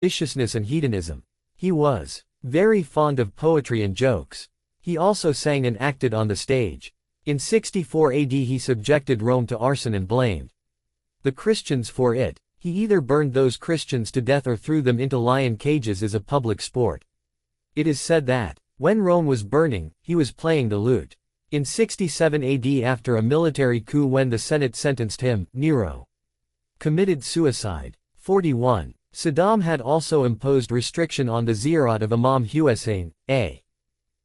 viciousness and hedonism. He was very fond of poetry and jokes. He also sang and acted on the stage. In 64 AD he subjected Rome to arson and blamed the Christians for it. He either burned those Christians to death or threw them into lion cages as a public sport. It is said that, when Rome was burning, he was playing the lute. In 67 AD, after a military coup when the Senate sentenced him, Nero committed suicide. 41. Saddam had also imposed restriction on the ziyarat of Imam Hussein, a.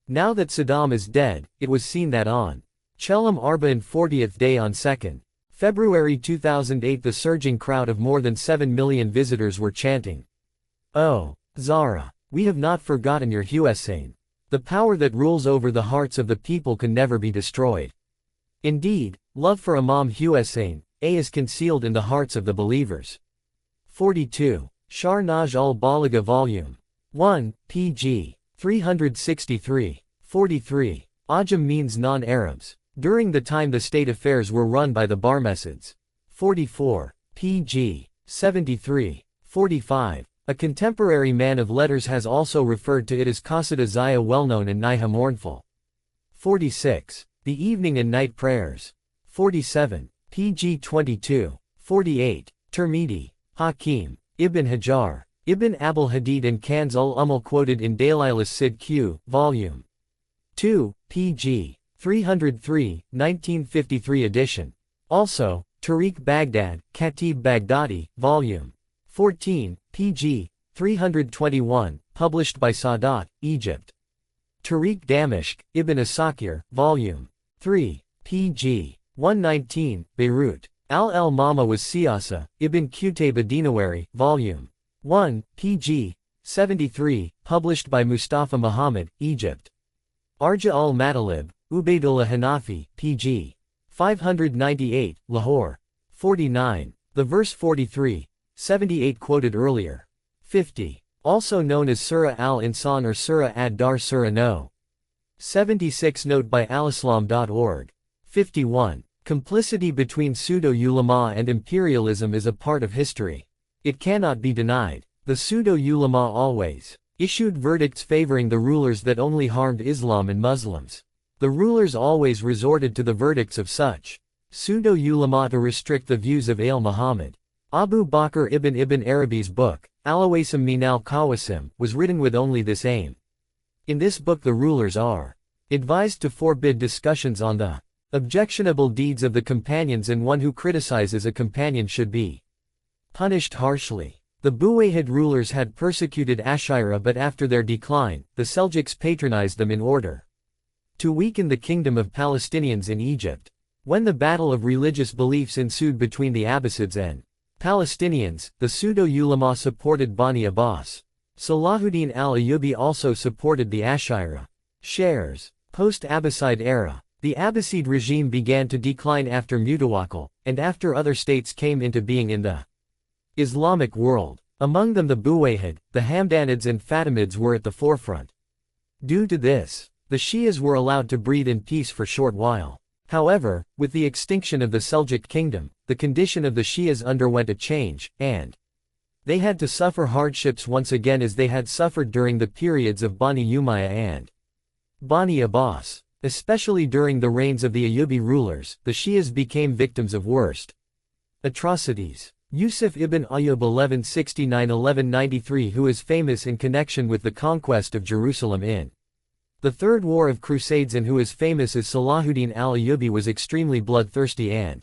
Now that Saddam is dead, it was seen that on Chelam Arba'in 40th day on 2nd February 2008 the surging crowd of more than 7 million visitors were chanting, "Oh, Zahra, we have not forgotten your Hussein. The power that rules over the hearts of the people can never be destroyed." Indeed, love for Imam Hussein, is concealed in the hearts of the believers. 42. Sharnaj al-Balagha Volume 1, pg. 363. 43. Ajam means non-Arabs. During the time the state affairs were run by the Barmecids. 44. pg. 73. 45. A contemporary man of letters has also referred to it as Qasida Zaya well-known and Naiha mournful. 46. The evening and night prayers. 47. pg. 22. 48. Tirmidhi, Hakim, Ibn Hajar, Ibn Abul Hadid and Kanz ul-Ummul quoted in Dalilis Sid Q, Volume 2, pg. 303, 1953 edition. Also, Tariq Baghdad, Khatib Baghdadi, Volume 14, pg. 321, published by Sadat, Egypt. Tariq Damashq, Ibn Asakir, Volume 3, pg. 119, Beirut. Al-Mama was Siyasa, Ibn Qutayba Dinawari, Volume 1, pg. 73, published by Mustafa Muhammad, Egypt. Arja al-Matalib, Ubaydullah Hanafi, pg. 598, Lahore. 49. The verse 43, 78 quoted earlier. 50. Also known as Surah al-Insan or Surah ad-Dar Surah No. 76 note by alislam.org. 51. Complicity between pseudo-ulama and imperialism is a part of history. It cannot be denied. The pseudo-ulama always issued verdicts favoring the rulers that only harmed Islam and Muslims. The rulers always resorted to the verdicts of such pseudo-ulama to restrict the views of Muhammad. Abu Bakr ibn Arabi's book, Al-Awasim min al-Qawasim, was written with only this aim. In this book the rulers are advised to forbid discussions on the objectionable deeds of the companions, and one who criticizes a companion should be punished harshly. The Buwayhid rulers had persecuted Ashaira, but after their decline, the Seljuks patronized them in order to weaken the kingdom of Palestinians in Egypt. When the battle of religious beliefs ensued between the Abbasids and Palestinians, the pseudo-ulama supported Bani Abbas. Salahuddin al-Ayyubi also supported the Ashaira. Shares. Post-Abbasid era. The Abbasid regime began to decline after Mutawakkil, and after other states came into being in the Islamic world. Among them the Buwayhid, the Hamdanids and Fatimids were at the forefront. Due to this, the Shias were allowed to breathe in peace for a short while. However, with the extinction of the Seljuk kingdom, the condition of the Shias underwent a change, and they had to suffer hardships once again as they had suffered during the periods of Bani Umayyah and Bani Abbas. Especially during the reigns of the Ayyubi rulers, the Shias became victims of worst atrocities. Yusuf ibn Ayyub 1169–1193, who is famous in connection with the conquest of Jerusalem in the Third War of Crusades and who is famous as Salahuddin al-Ayyubi, was extremely bloodthirsty and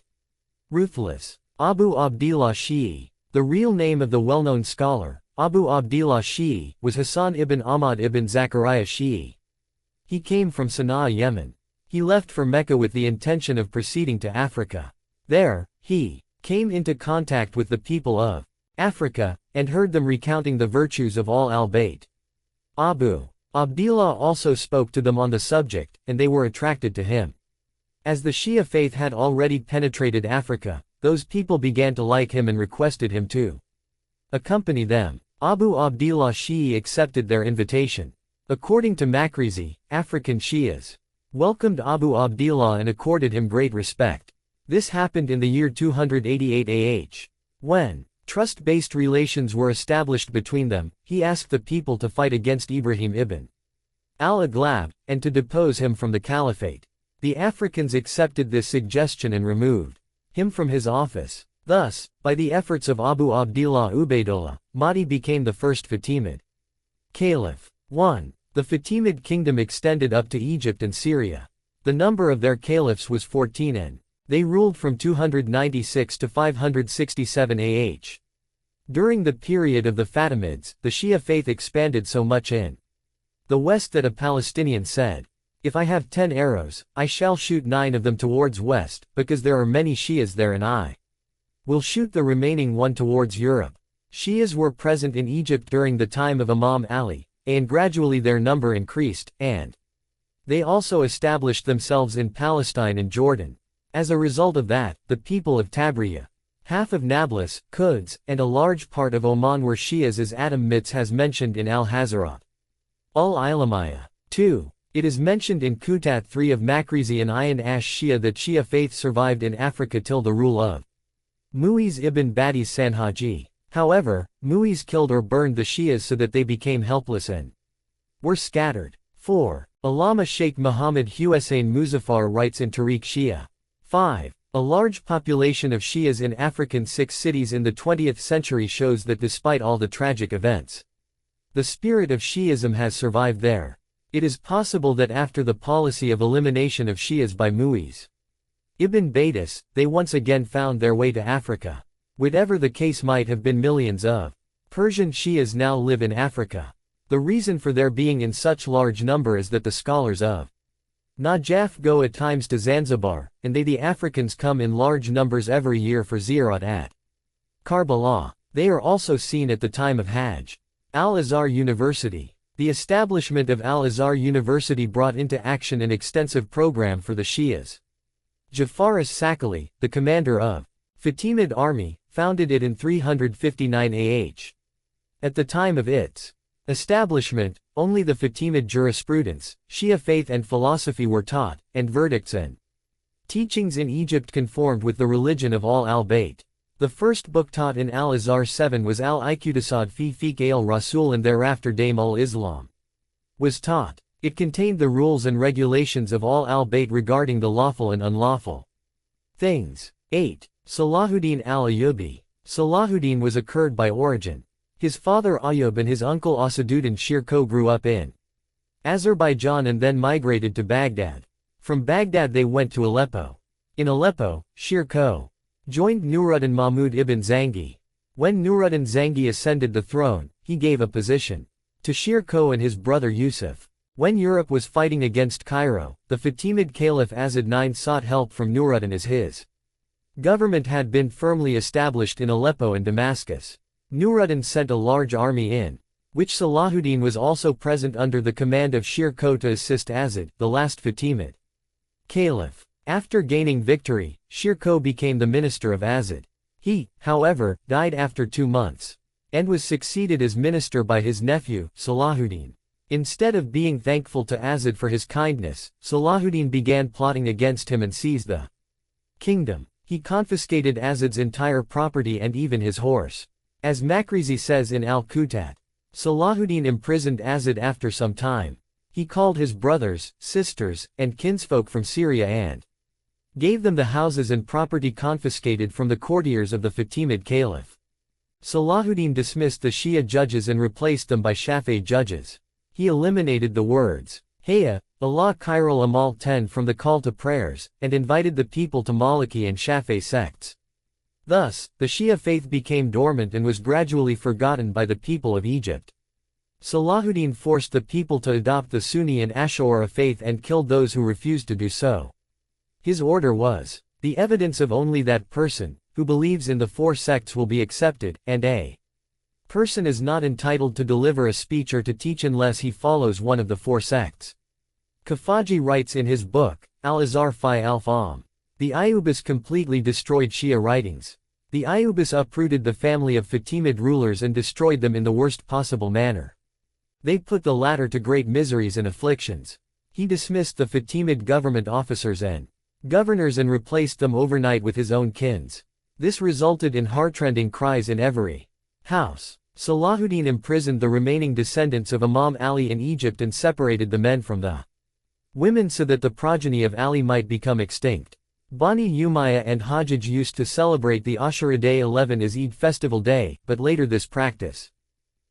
ruthless. Abu Abdillah Shi'i. The real name of the well-known scholar, Abu Abdillah Shi'i, was Hassan ibn Ahmad ibn Zachariah Shi'i. He came from Sana'a, Yemen. He left for Mecca with the intention of proceeding to Africa. There, he came into contact with the people of Africa, and heard them recounting the virtues of all al-Bayt. Abu Abdillah also spoke to them on the subject, and they were attracted to him. As the Shia faith had already penetrated Africa, those people began to like him and requested him to accompany them. Abu Abdillah Shi'i accepted their invitation. According to Makrizi, African Shias welcomed Abu Abdillah and accorded him great respect. This happened in the year 288 AH. When Trust-based relations were established between them. He asked the people to fight against Ibrahim ibn al-Aghlab, and to depose him from the caliphate. The Africans accepted this suggestion and removed him from his office. Thus, by the efforts of Abu Abdillah Ubaydullah, Mahdi became the first Fatimid caliph. 1. The Fatimid kingdom extended up to Egypt and Syria. The number of their caliphs was 14 and they ruled from 296 to 567 AH. During the period of the Fatimids, the Shia faith expanded so much in the west that a Palestinian said, "If I have 10 arrows, I shall shoot 9 of them towards west, because there are many Shias there and I will shoot the remaining 1 towards Europe." Shias were present in Egypt during the time of Imam Ali, and gradually their number increased, and they also established themselves in Palestine and Jordan. As a result of that, the people of Tabriya, half of Nablus, Quds, and a large part of Oman were Shias, as Adam Mitz has mentioned in Al-Hazarat. Al-Ilamiyah. 2. It is mentioned in Qutat 3 of Makrizi and Ayan Ash Shia that Shia faith survived in Africa till the rule of Mu'iz ibn Badis Sanhaji. However, Mu'iz killed or burned the Shias so that they became helpless and were scattered. 4. Allama Sheikh Muhammad Hussein Muzaffar writes in Tariq Shia. 5. A large population of Shias in African 6 cities in the 20th century shows that despite all the tragic events, the spirit of Shi'ism has survived there. It is possible that after the policy of elimination of Shias by Mu'iz ibn Badis, they once again found their way to Africa. Whatever the case might have been, millions of Persian Shias now live in Africa. The reason for their being in such large number is that the scholars of Najaf go at times to Zanzibar, and the Africans come in large numbers every year for ziyarat at Karbala. They are also seen at the time of Hajj. Al-Azhar University. The establishment of Al-Azhar University brought into action an extensive program for the Shias. Jafaris Sakali, the commander of Fatimid army, founded it in 359 AH. At the time of its establishment, only the Fatimid jurisprudence, Shia faith and philosophy were taught, and verdicts and teachings in Egypt conformed with the religion of all al-Bayt. The first book taught in Al-Azhar 7 was Al-Iqtisad fi Fiqh al-Rasul, and thereafter Daim al-Islam was taught. It contained the rules and regulations of all al-Bayt regarding the lawful and unlawful things. 8. Salahuddin al-Ayyubi. Salahuddin was a Kurd by origin. His father Ayyub and his uncle Asaduddin Shirko grew up in Azerbaijan and then migrated to Baghdad. From Baghdad they went to Aleppo. In Aleppo, Shirko joined Nuruddin Mahmud ibn Zangi. When Nuruddin Zangi ascended the throne, he gave a position to Shirko and his brother Yusuf. When Europe was fighting against Cairo, the Fatimid Caliph Azad IX sought help from Nuruddin as his government had been firmly established in Aleppo and Damascus. Nuruddin sent a large army in, which Salahuddin was also present under the command of Shirko to assist Azad, the last Fatimid caliph. After gaining victory, Shirko became the minister of Azad. He, however, died after 2 months, and was succeeded as minister by his nephew, Salahuddin. Instead of being thankful to Azad for his kindness, Salahuddin began plotting against him and seized the kingdom. He confiscated Azad's entire property and even his horse. As Makrizi says in Al-Qutat, Salahuddin imprisoned Azad after some time. He called his brothers, sisters, and kinsfolk from Syria and gave them the houses and property confiscated from the courtiers of the Fatimid Caliph. Salahuddin dismissed the Shia judges and replaced them by Shafi'i judges. He eliminated the words, Hayya, Allah Khairul Amal 10 from the call to prayers, and invited the people to Maliki and Shafi'i sects. Thus, the Shia faith became dormant and was gradually forgotten by the people of Egypt. Salahuddin forced the people to adopt the Sunni and Ash'ari faith and killed those who refused to do so. His order was, the evidence of only that person, who believes in the 4 sects will be accepted, and a person is not entitled to deliver a speech or to teach unless he follows one of the 4 sects. Kafaji writes in his book, Al-Azhar fi al-Fam. The Ayyubids completely destroyed Shia writings. The Ayyubids uprooted the family of Fatimid rulers and destroyed them in the worst possible manner. They put the latter to great miseries and afflictions. He dismissed the Fatimid government officers and governors and replaced them overnight with his own kins. This resulted in heartrending cries in every house. Salahuddin imprisoned the remaining descendants of Imam Ali in Egypt and separated the men from the women so that the progeny of Ali might become extinct. Bani Umayyah and Hajj used to celebrate the Ashura Day 11 as Eid festival day, but later this practice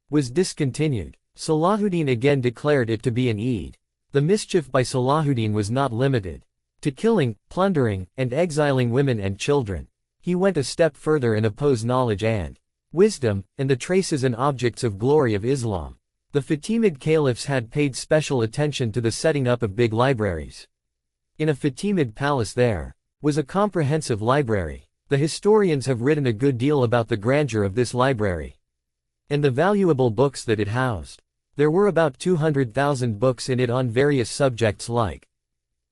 was discontinued. Salahuddin again declared it to be an Eid. The mischief by Salahuddin was not limited to killing, plundering, and exiling women and children. He went a step further and opposed knowledge and wisdom, and the traces and objects of glory of Islam. The Fatimid caliphs had paid special attention to the setting up of big libraries. In a Fatimid palace there was a comprehensive library. The historians have written a good deal about the grandeur of this library and the valuable books that it housed. There were about 200,000 books in it on various subjects like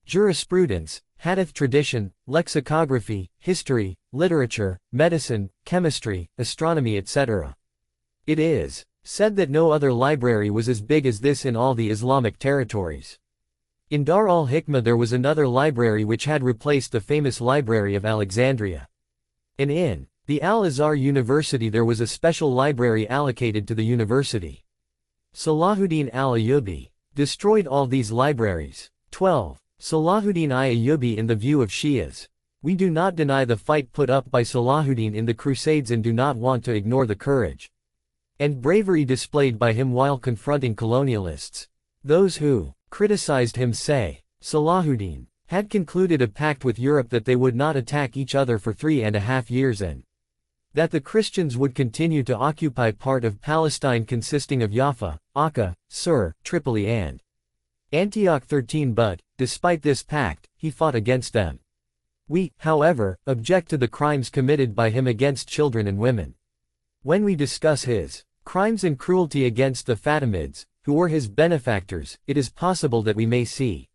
jurisprudence, hadith tradition, lexicography, history, literature, medicine, chemistry, astronomy, etc. It is said that no other library was as big as this in all the Islamic territories. In Dar al-Hikmah there was another library which had replaced the famous Library of Alexandria. And in the Al-Azhar University there was a special library allocated to the university. Salahuddin al-Ayyubi destroyed all these libraries. 12. Salahuddin al-Ayyubi in the view of Shias. We do not deny the fight put up by Salahuddin in the Crusades and do not want to ignore the courage and bravery displayed by him while confronting colonialists. Those who criticized him say, Salahuddin had concluded a pact with Europe that they would not attack each other for 3.5 years and that the Christians would continue to occupy part of Palestine consisting of Jaffa, Akka, Sur, Tripoli and Antioch 13, but, despite this pact, he fought against them. We, however, object to the crimes committed by him against children and women. When we discuss his crimes and cruelty against the Fatimids, who were his benefactors, it is possible that we may see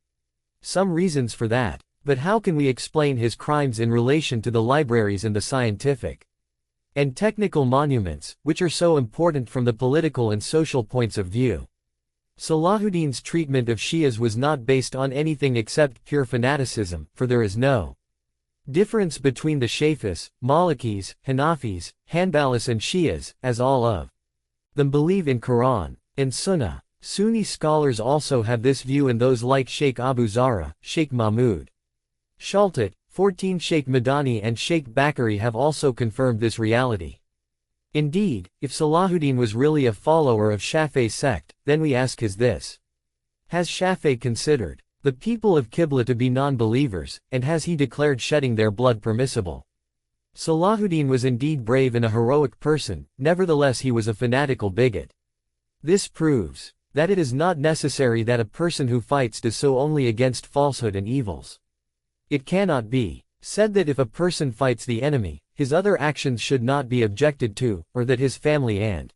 some reasons for that. But how can we explain his crimes in relation to the libraries and the scientific and technical monuments, which are so important from the political and social points of view? Salahuddin's treatment of Shias was not based on anything except pure fanaticism, for there is no difference between the Shafis, Malikis, Hanafis, Hanbalis and Shias, as all of them believe in Quran and Sunnah. Sunni scholars also have this view, and those like Sheikh Abu Zahra, Sheikh Mahmud Shaltat, 14 Sheikh Madani and Sheikh Bakari have also confirmed this reality. Indeed, if Salahuddin was really a follower of Shafi'i sect, then we ask is this: has Shafi'i considered the people of Qibla to be non-believers, and has he declared shedding their blood permissible? Salahuddin was indeed brave and a heroic person, nevertheless he was a fanatical bigot. This proves that it is not necessary that a person who fights does so only against falsehood and evils. It cannot be said that if a person fights the enemy, his other actions should not be objected to, or that his family and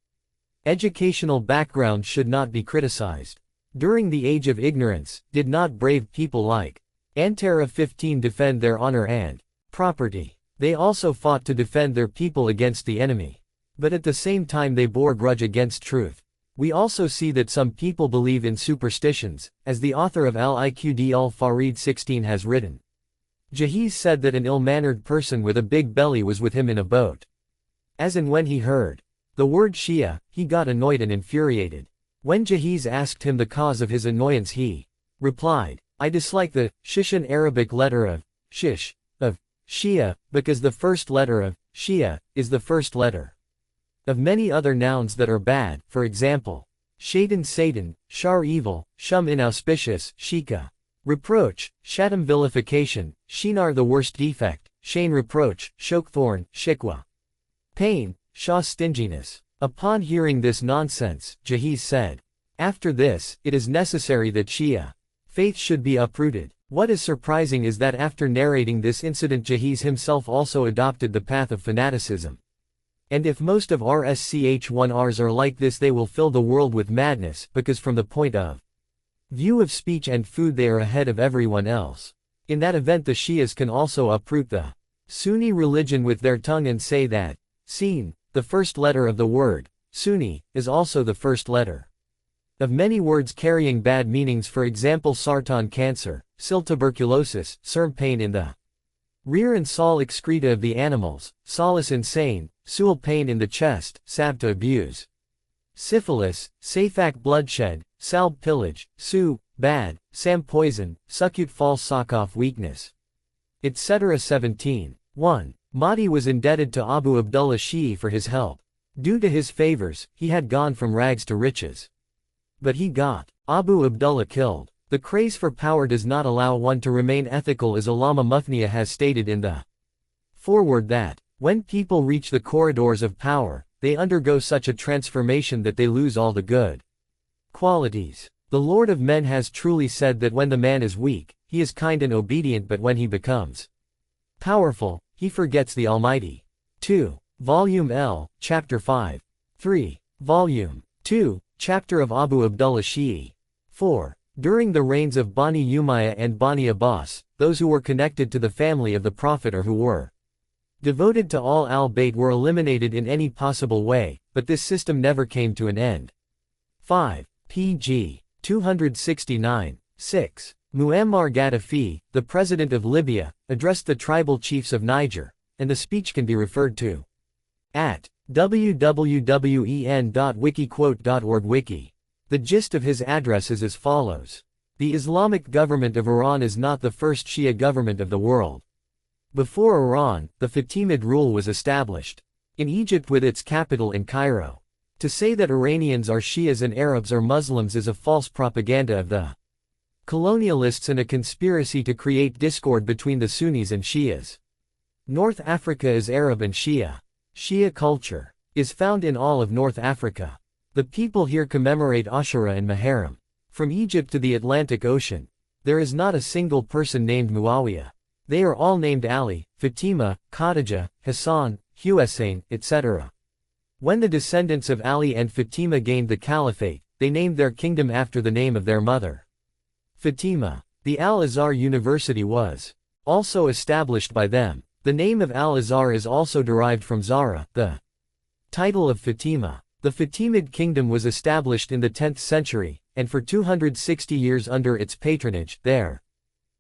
educational background should not be criticized. During the age of ignorance, did not brave people like Antara 15 defend their honor and property? They also fought to defend their people against the enemy. But at the same time they bore grudge against truth. We also see that some people believe in superstitions, as the author of Al-Iqd al-Farid 16 has written. Jahiz said that an ill-mannered person with a big belly was with him in a boat. As and when he heard the word Shia, he got annoyed and infuriated. When Jahiz asked him the cause of his annoyance, he replied, I dislike the Shishan Arabic letter of Shish, of Shia, because the first letter of Shia is the first letter of many other nouns that are bad, for example, Shaitan Satan, Shar evil, Shum inauspicious, Shika reproach, Shatam vilification, Shinar the worst defect, Shane reproach, Shokthorn, Shikwa pain, Shah stinginess. Upon hearing this nonsense, Jahiz said, after this, it is necessary that Shia faith should be uprooted. What is surprising is that after narrating this incident Jahiz himself also adopted the path of fanaticism. And if most of RSCH1Rs are like this, they will fill the world with madness, because from the point of view of speech and food they are ahead of everyone else. In that event the Shias can also uproot the Sunni religion with their tongue and say that Sin, the first letter of the word Sunni, is also the first letter of many words carrying bad meanings, for example sartan cancer, sil tuberculosis, serm pain in the Rear and Saul excreta of the animals, solace insane, Sual pain in the chest, Sabta abuse. Syphilis, Safak bloodshed, Salb pillage, Su, bad, Sam poison, Sukkut false Sakoff weakness. Etc. 17. 1. Mahdi was indebted to Abu Abdullah Shi'i for his help. Due to his favors, he had gone from rags to riches. But he got Abu Abdullah killed. The craze for power does not allow one to remain ethical, as Allama Mufniya has stated in the foreword that, when people reach the corridors of power, they undergo such a transformation that they lose all the good qualities. The Lord of Men has truly said that when the man is weak, he is kind and obedient, but when he becomes powerful, he forgets the Almighty. 2. Volume L, Chapter 5. 3. Volume 2, Chapter of Abu Abdullah Shi'i. 4. During the reigns of Bani Umayyah and Bani Abbas, those who were connected to the family of the Prophet or who were devoted to all al-Bayt were eliminated in any possible way, but this system never came to an end. 5. pg. 269. 6. Muammar Gaddafi, the president of Libya, addressed the tribal chiefs of Niger, and the speech can be referred to at www.en.wikiquote.org wiki. The gist of his address is as follows. The Islamic government of Iran is not the first Shia government of the world. Before Iran, the Fatimid rule was established in Egypt with its capital in Cairo. To say that Iranians are Shias and Arabs are Muslims is a false propaganda of the colonialists and a conspiracy to create discord between the Sunnis and Shias. North Africa is Arab and Shia. Shia culture is found in all of North Africa. The people here commemorate Ashura and Muharram. From Egypt to the Atlantic Ocean, there is not a single person named Muawiyah. They are all named Ali, Fatima, Khadija, Hassan, Hussein, etc. When the descendants of Ali and Fatima gained the caliphate, they named their kingdom after the name of their mother, Fatima. The Al-Azhar University was also established by them. The name of Al-Azhar is also derived from Zahra, the title of Fatima. The Fatimid kingdom was established in the 10th century, and for 260 years under its patronage, there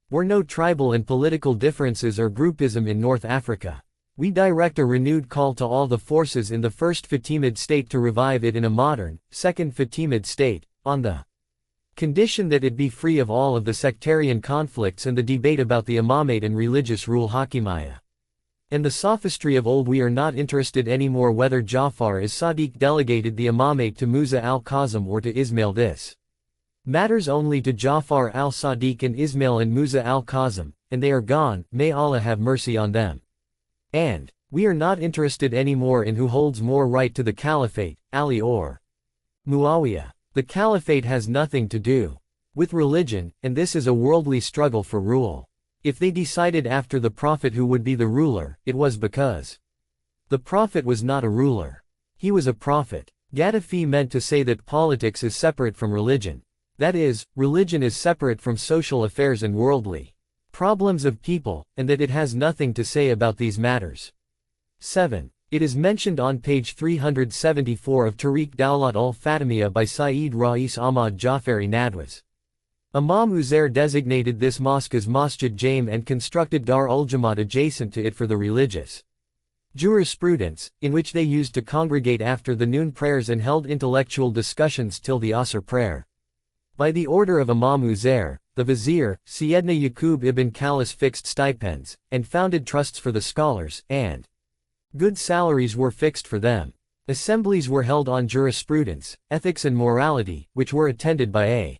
were no tribal and political differences or groupism in North Africa. We direct a renewed call to all the forces in the first Fatimid state to revive it in a modern, second Fatimid state, on the condition that it be free of all of the sectarian conflicts and the debate about the imamate and religious rule Hakimiyya. And the sophistry of old. We are not interested anymore whether Ja'far is Sadiq delegated the imamate to Musa al-Kazim or to Ismail. This matters only to Ja'far al-Sadiq and Ismail and Musa al-Kazim, and they are gone, may Allah have mercy on them. And we are not interested anymore in who holds more right to the caliphate, Ali or Muawiyah. The caliphate has nothing to do with religion, and this is a worldly struggle for rule. If they decided after the Prophet who would be the ruler, it was because the Prophet was not a ruler. He was a prophet. Gaddafi meant to say that politics is separate from religion. That is, religion is separate from social affairs and worldly problems of people, and that it has nothing to say about these matters. 7. It is mentioned on page 374 of Tariq Dawlat al-Fatimiyya by Saeed Rais Ahmad Jafari Nadwas. Imam Uzair designated this mosque as Masjid Jaim and constructed Dar ul-Jamaat adjacent to it for the religious jurisprudence, in which they used to congregate after the noon prayers and held intellectual discussions till the Asr prayer. By the order of Imam Uzair, the vizier, Sayyidina Yaqub ibn Khalis fixed stipends, and founded trusts for the scholars, and good salaries were fixed for them. Assemblies were held on jurisprudence, ethics and morality, which were attended by a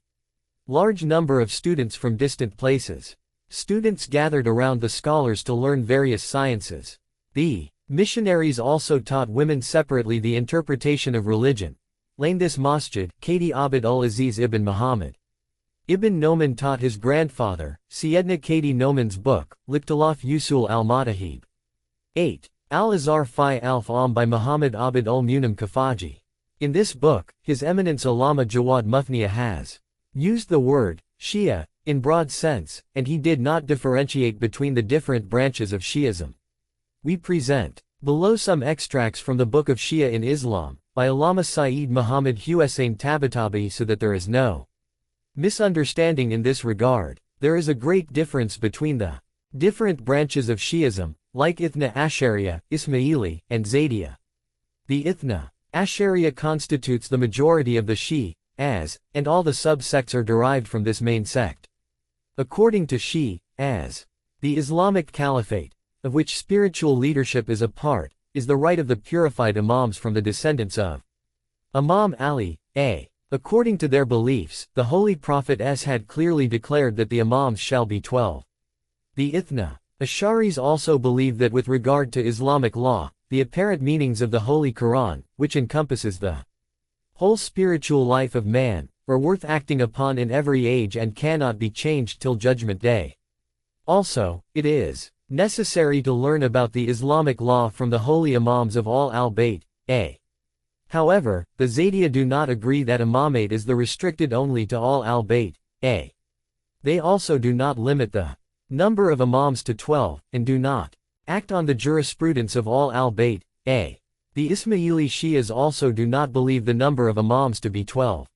large number of students from distant places. Students gathered around the scholars to learn various sciences. The missionaries also taught women separately the interpretation of religion. Lane this masjid, Qadi Abd al-Aziz ibn Muhammad Ibn Noman taught his grandfather, Sayyidina Qadi Noman's book, Liqtalaf Usul al-Madahib. 8. Al-Azhar fi al-Fa'am by Muhammad Abd al-Munam Kafaji. In this book, His Eminence Allama Jawad Mufniya has used the word Shia in broad sense, and he did not differentiate between the different branches of Shi'ism. We present below some extracts from the Book of Shia in Islam, by Allama Saeed Muhammad Hussein Tabatabai, so that there is no misunderstanding in this regard. There is a great difference between the Different branches of Shi'ism, like Ithna Ashariya, Ismaili, and Zaydiya. The Ithna Ashariya constitutes the majority of the Shi'as, and all the sub-sects are derived from this main sect. According to Shi'as, the Islamic Caliphate, of which spiritual leadership is a part, is the right of the purified imams from the descendants of Imam Ali. According to their beliefs, the Holy Prophet had clearly declared that the imams shall be 12. The Ithna Asharis also believe that with regard to Islamic law, the apparent meanings of the Holy Quran, which encompasses the whole spiritual life of man, are worth acting upon in every age and cannot be changed till Judgment Day. Also, it is necessary to learn about the Islamic law from the holy imams of all al-Bayt. However, the Zaydiya do not agree that imamate is the restricted only to all al-Bayt. They also do not limit the number of imams to 12, and do not act on the jurisprudence of all al-Bayt. The Ismaili Shias also do not believe the number of imams to be 12.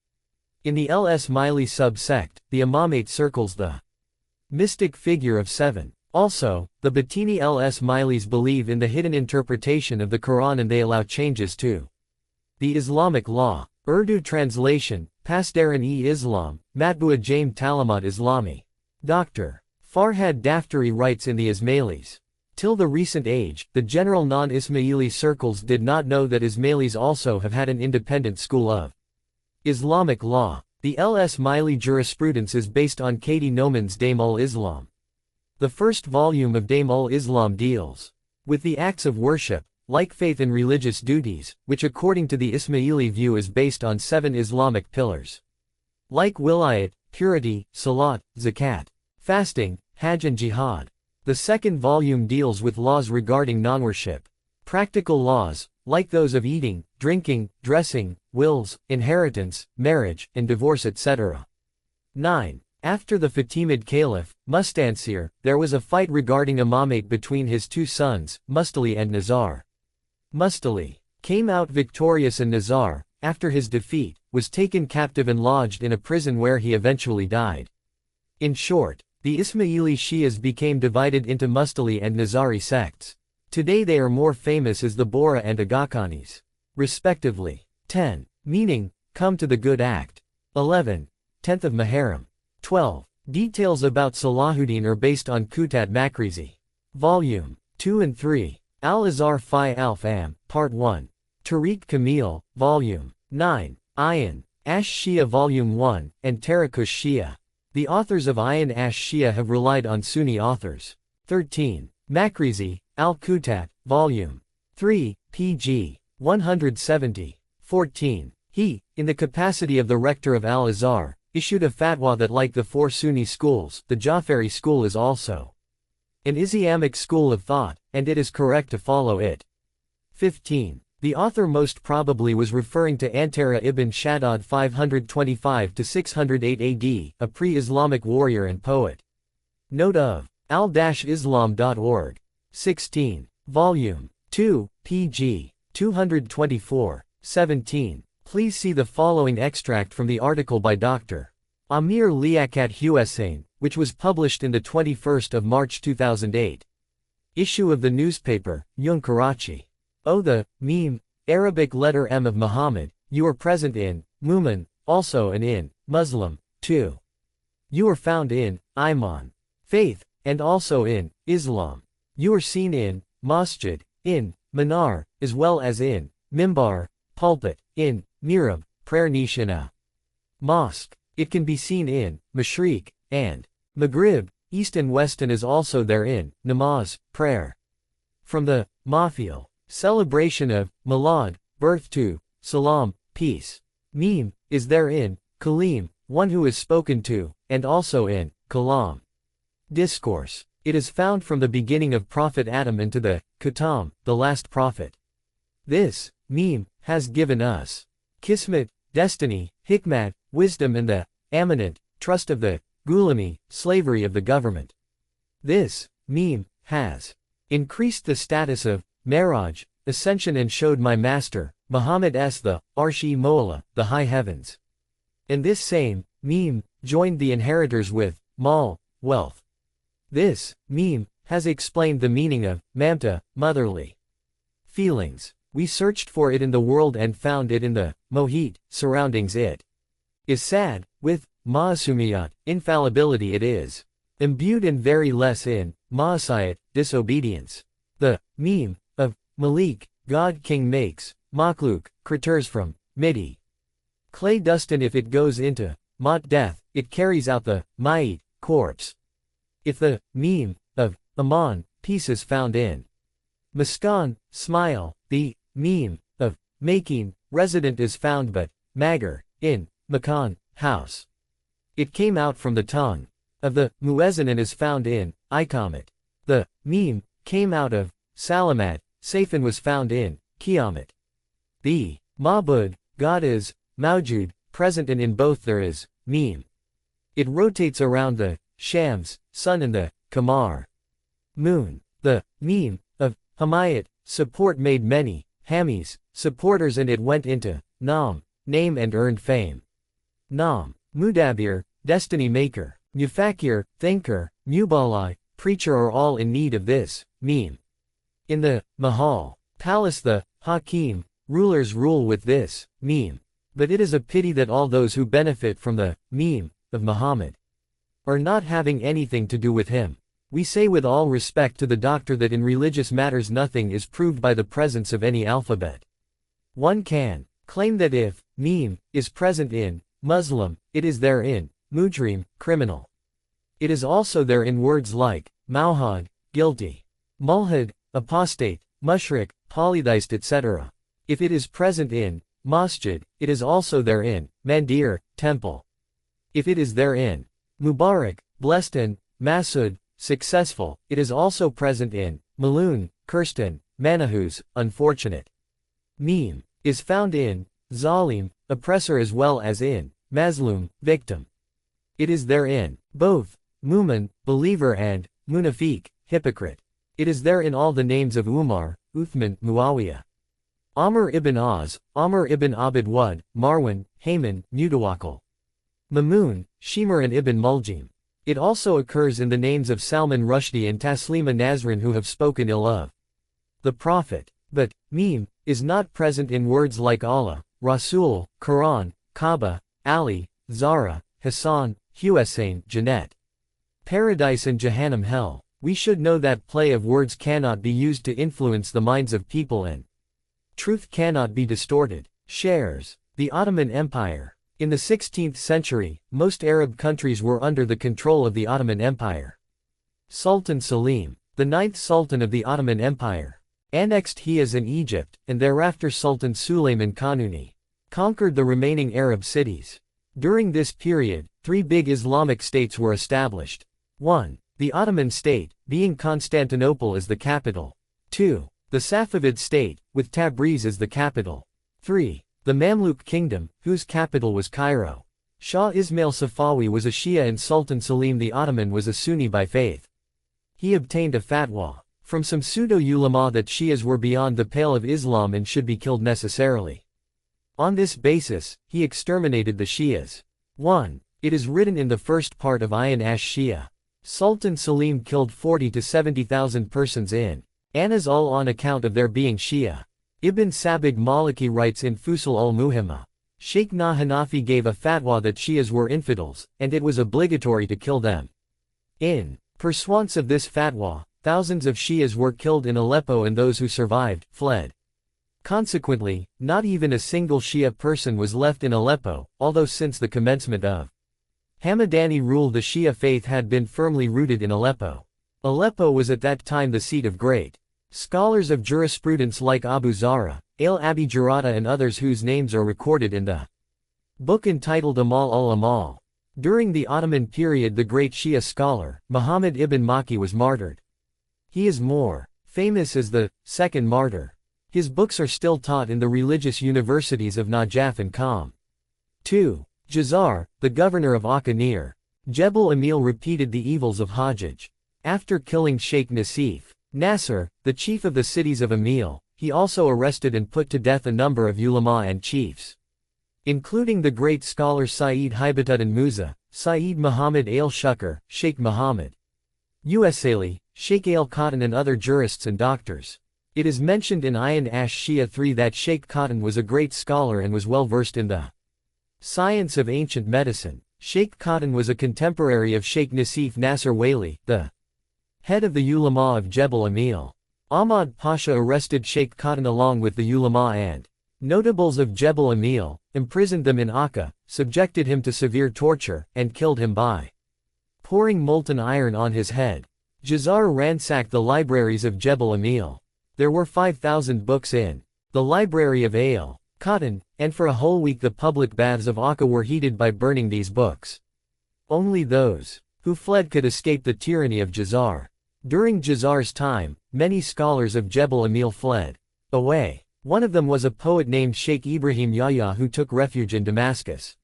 In the al-Ismaili sub-sect, the imamate circles the mystic figure of 7. Also, the Batini al-Ismailis believe in the hidden interpretation of the Quran and they allow changes to the Islamic law. Urdu translation, Pasdaran-e-Islam, Matbua Jaim Talamat Islami. Dr. Farhad Daftari writes in the Ismailis. Till the recent age, the general non-Ismaili circles did not know that Ismailis also have had an independent school of Islamic law. The al-Ismaili jurisprudence is based on Qadi Noman's Daim ul-Islam. The first volume of Daim ul-Islam deals with the acts of worship, like faith and religious duties, which according to the Ismaili view is based on 7 Islamic pillars. Like wilayat, purity, salat, zakat, fasting, hajj and jihad. The second volume deals with laws regarding non-worship. Practical laws, like those of eating, drinking, dressing, wills, inheritance, marriage, and divorce etc. 9. After the Fatimid Caliph, Mustansir, there was a fight regarding imamate between his 2 sons, Mustali and Nizar. Mustali came out victorious and Nizar, after his defeat, was taken captive and lodged in a prison where he eventually died. In short, the Ismaili Shias became divided into Mustali and Nizari sects. Today they are more famous as the Bora and Agakanis, respectively. 10. Meaning, come to the good act. 11. 10th of Muharram. 12. Details about Salahuddin are based on Kutat Makrizi. Volume 2 and 3. Al-Azhar Fi Alf-Am, Part 1. Tariq Kamil, Volume 9. Ayan Ash-Shia Volume 1, and Tarakush Shia. The authors of Ayan Ash-Shia have relied on Sunni authors. 13. Makrizi, Al-Kutat, Volume 3, pg. 170. 14. He, in the capacity of the rector of Al-Azhar, issued a fatwa that like the 4 Sunni schools, the Jafari school is also an Islamic school of thought, and it is correct to follow it. 15. The author most probably was referring to Antara ibn Shaddad 525–608 AD, a pre-Islamic warrior and poet. Note of al-islam.org. 16. Volume 2, pg. 224. 17. Please see the following extract from the article by Dr. Amir Liaquat Hussain, which was published in the 21st of March 2008. Issue of the newspaper, Yun Karachi. O the meme, Arabic letter M of Muhammad, you are present in Mu'min, also and in Muslim, too. You are found in Iman, faith, and also in Islam. You are seen in Masjid, in Minar, as well as in Mimbar, pulpit, in Mihrab, prayer niche in a mosque. It can be seen in Mashriq and Maghrib, east and west, and is also there in namaz, prayer. From the Mafil, celebration of Milad, birth to Salam, peace. Meme, is there in Kalim, one who is spoken to, and also in Kalam, discourse. It is found from the beginning of Prophet Adam into the Khatam, the last prophet. This meme has given us Kismet, destiny, Hikmat, wisdom, and the Amanat, trust of the Gulami, slavery of the government. This meme has increased the status of Maraj, ascension, and showed my master, Muhammad the Arshi Mola, the high heavens. And this same meme joined the inheritors with Mal, wealth. This meme has explained the meaning of mamta, motherly feelings. We searched for it in the world and found it in the mohit surroundings. It is sad, with ma'asumiyat, infallibility. It is imbued and very less in ma'asiyat, disobedience. The meme of Malik, God King, makes makhluk, creatures from midi, clay dust, and if it goes into mat, death, it carries out the ma'it, corpse. If the meme of aman, peace, is found in muskan, smile, the meme of making, resident, is found but magar, in makan, house. It came out from the tongue of the muezzin and is found in ikamat. The meme came out of salamat, safe, and was found in kiamat. The ma'bud, God, is mawjud, present, and in both there is meme. It rotates around the shams, sun, and the kamar, moon. The meme of hamayat, support, made many hamis, supporters, and it went into nam, name, and earned fame. Nam, mudabir, destiny maker, mufakir, thinker, mubalai, preacher, are all in need of this meme. In the mahal, palace, the hakim, rulers rule with this meme. But it is a pity that all those who benefit from the meme of Muhammad are not having anything to do with him. We say with all respect to the doctor that in religious matters nothing is proved by the presence of any alphabet. One can claim that if meme is present in Muslim, it is there in mujrim, criminal. It is also there in words like mauhad, guilty, mulhad, apostate, mushrik, polytheist, etc. If it is present in masjid, it is also there in mandir, temple. If it is there in mubarak, blessed, and masud, successful, it is also present in malun, cursed, and manahus, unfortunate. Meme is found in zalim, oppressor, as well as in mazlum, victim. It is there in both mu'min, believer, and munafiq, hypocrite. It is there in all the names of Umar, Uthman, Muawiyah, Amr ibn Az, Amr ibn Abd Wad, Marwan, Haman, Mutawakkil, Mamun, Shimr, and Ibn Muljim. It also occurs in the names of Salman Rushdie and Taslima Nasrin, who have spoken ill of the Prophet. But meme is not present in words like Allah, Rasul, Quran, Kaaba, Ali, Zara, Hassan, Hussein, Jannat, paradise, and Jahannam, hell. We should know that play of words cannot be used to influence the minds of people, and truth cannot be distorted. Shares. The Ottoman Empire. In the 16th century, most Arab countries were under the control of the Ottoman Empire. Sultan Selim, the 9th Sultan of the Ottoman Empire, annexed Hijaz in Egypt, and thereafter Sultan Sulayman Kanuni conquered the remaining Arab cities. During this period, 3 big Islamic states were established. 1. The Ottoman state, being Constantinople as the capital. 2. The Safavid state, with Tabriz as the capital. 3. The Mamluk kingdom, whose capital was Cairo. Shah Ismail Safawi was a Shia and Sultan Selim the Ottoman was a Sunni by faith. He obtained a fatwa from some pseudo-ulama that Shias were beyond the pale of Islam and should be killed necessarily. On this basis, he exterminated the Shias. 1. It is written in the first part of Ayan Shia. Sultan Selim killed 40 to 70,000 persons in Anazul on account of their being Shia. Ibn Sabig Maliki writes in Fusul al-Muhimma, Sheikh Na Hanafi gave a fatwa that Shias were infidels, and it was obligatory to kill them. In pursuance of this fatwa, thousands of Shias were killed in Aleppo and those who survived, fled. Consequently, not even a single Shia person was left in Aleppo, although since the commencement of Hamadani rule the Shia faith had been firmly rooted in Aleppo. Aleppo was at that time the seat of great scholars of jurisprudence like Abu Zara, Al-Abi Jarada, and others whose names are recorded in the book entitled Amal ul-Amal. During the Ottoman period, the great Shia scholar, Muhammad ibn Maki, was martyred. He is more famous as the second martyr. His books are still taught in the religious universities of Najaf and Qom. 2. Jazar, the governor of Akka near Jebel Emil, repeated the evils of Hajj. After killing Sheikh Nasser, the chief of the cities of Emil, he also arrested and put to death a number of ulama and chiefs, including the great scholar Sayyid Haibatut and Musa, Sayyid Muhammad al-Shukr, Sheikh Muhammad Usali, Sheikh al-Qatan and other jurists and doctors. It is mentioned in Ayan Shia 3 that Sheikh Qatan was a great scholar and was well versed in the science of ancient medicine. Sheikh Qatan was a contemporary of Sheikh Nasif Nasser Wali, the head of the ulama of Jebel Amil. Ahmad Pasha arrested Sheikh Qatan along with the ulama and notables of Jebel Amil, imprisoned them in Akka, subjected him to severe torture, and killed him by pouring molten iron on his head. Jazar ransacked the libraries of Jebel Amil. There were 5,000 books in the library of Qatan, and for a whole week the public baths of Akka were heated by burning these books. Only those who fled could escape the tyranny of Jazar. During Jazar's time, many scholars of Jebel Amil fled away. One of them was a poet named Sheikh Ibrahim Yahya who took refuge in Damascus.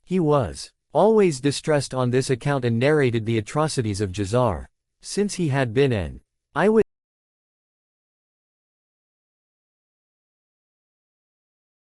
He was always distressed on this account and narrated the atrocities of Jazar. Since he had been an eyewitness